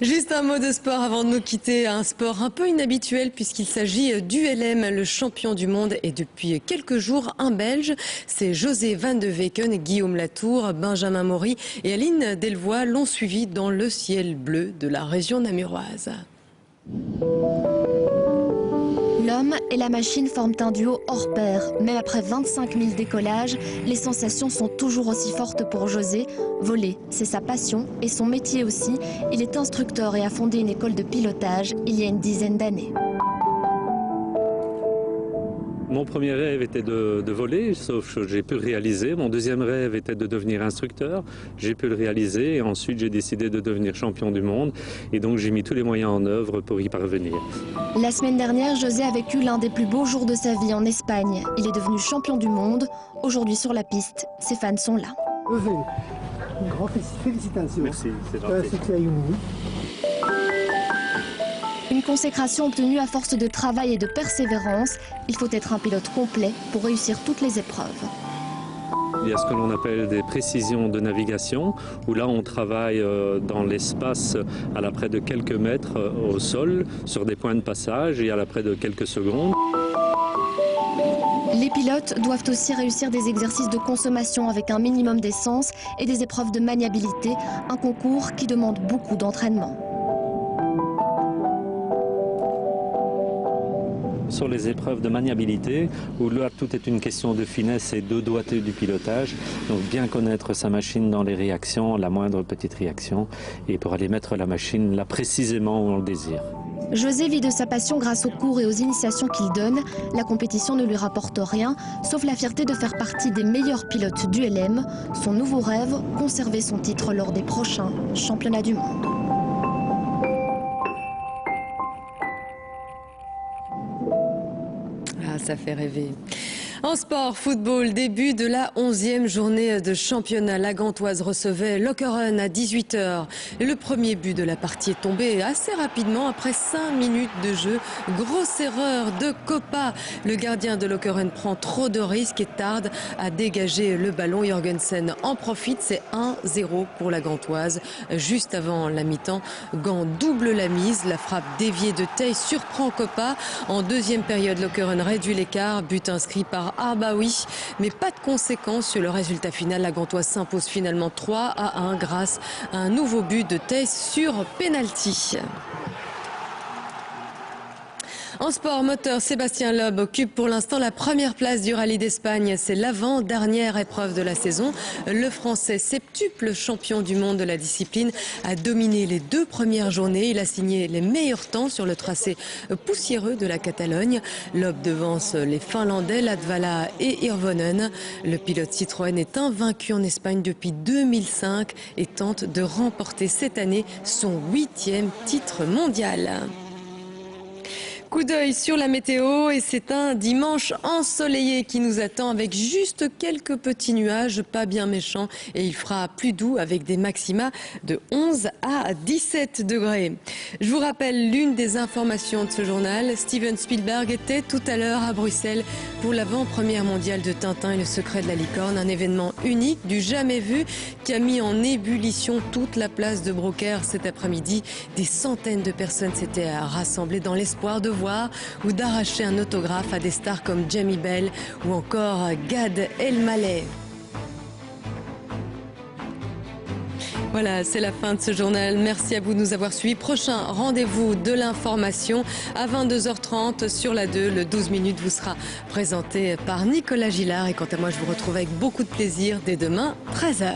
Juste un mot de sport avant de nous quitter. Un sport un peu inhabituel puisqu'il s'agit du LM. Le champion du monde est depuis quelques jours un Belge. C'est José Van de Weken, Guillaume Latour, Benjamin Maury et Aline Delvoye l'ont suivi dans le ciel bleu de la région namuroise. L'homme et la machine forment un duo hors pair. Même après 25 000 décollages, les sensations sont toujours aussi fortes pour José. Voler, c'est sa passion et son métier aussi. Il est instructeur et a fondé une école de pilotage il y a une dizaine d'années. Mon premier rêve était de voler, sauf que j'ai pu le réaliser. Mon deuxième rêve était de devenir instructeur. J'ai pu le réaliser et ensuite j'ai décidé de devenir champion du monde. Et donc j'ai mis tous les moyens en œuvre pour y parvenir. La semaine dernière, José a vécu l'un des plus beaux jours de sa vie en Espagne. Il est devenu champion du monde. Aujourd'hui sur la piste, ses fans sont là. José, une grande félicitations. Merci, c'est gentil. Une consécration obtenue à force de travail et de persévérance. Il faut être un pilote complet pour réussir toutes les épreuves. Il y a ce que l'on appelle des précisions de navigation, où là on travaille dans l'espace à la près de quelques mètres au sol, sur des points de passage et à la près de quelques secondes. Les pilotes doivent aussi réussir des exercices de consommation avec un minimum d'essence et des épreuves de maniabilité, un concours qui demande beaucoup d'entraînement. Sur les épreuves de maniabilité, où là tout est une question de finesse et de doigté du pilotage, donc bien connaître sa machine dans les réactions, la moindre petite réaction, et pour aller mettre la machine là précisément où on le désire. José vit de sa passion grâce aux cours et aux initiations qu'il donne. La compétition ne lui rapporte rien, sauf la fierté de faire partie des meilleurs pilotes du LM. Son nouveau rêve, conserver son titre lors des prochains championnats du monde. Ah, ça fait rêver. En sport, football, début de la 11e journée de championnat. La Gantoise recevait Lokeren à 18 h. Le premier but de la partie est tombé assez rapidement après 5 minutes de jeu. Grosse erreur de Copa. Le gardien de Lokeren prend trop de risques et tarde à dégager le ballon. Jorgensen en profite. C'est 1-0 pour la Gantoise. Juste avant la mi-temps, Gand double la mise. La frappe déviée de Tay surprend Copa. En deuxième période, Lokeren réduit l'écart. But inscrit par Arbaoui, mais pas de conséquences sur le résultat final. La Gantoise s'impose finalement 3-1 grâce à un nouveau but de Theiss sur pénalty. En sport moteur, Sébastien Loeb occupe pour l'instant la première place du rallye d'Espagne. C'est l'avant-dernière épreuve de la saison. Le Français, septuple champion du monde de la discipline, a dominé les 2 premières journées. Il a signé les meilleurs temps sur le tracé poussiéreux de la Catalogne. Loeb devance les Finlandais, Latvala et Hirvonen. Le pilote Citroën est invaincu en Espagne depuis 2005 et tente de remporter cette année son 8e titre mondial. Coup d'œil sur la météo et c'est un dimanche ensoleillé qui nous attend avec juste quelques petits nuages pas bien méchants et il fera plus doux avec des maxima de 11 à 17 degrés. Je vous rappelle l'une des informations de ce journal. Steven Spielberg était tout à l'heure à Bruxelles pour l'avant-première mondiale de Tintin et le secret de la licorne, un événement unique du jamais vu qui a mis en ébullition toute la place de Brocaire cet après-midi. Des centaines de personnes s'étaient rassemblées dans l'espoir de voir ou d'arracher un autographe à des stars comme Jamie Bell ou encore Gad Elmaleh. Voilà, c'est la fin de ce journal. Merci à vous de nous avoir suivis. Prochain rendez-vous de l'information à 22 h 30 sur la 2. Le 12 minutes vous sera présenté par Nicolas Gillard. Et quant à moi, je vous retrouve avec beaucoup de plaisir dès demain, 13 h.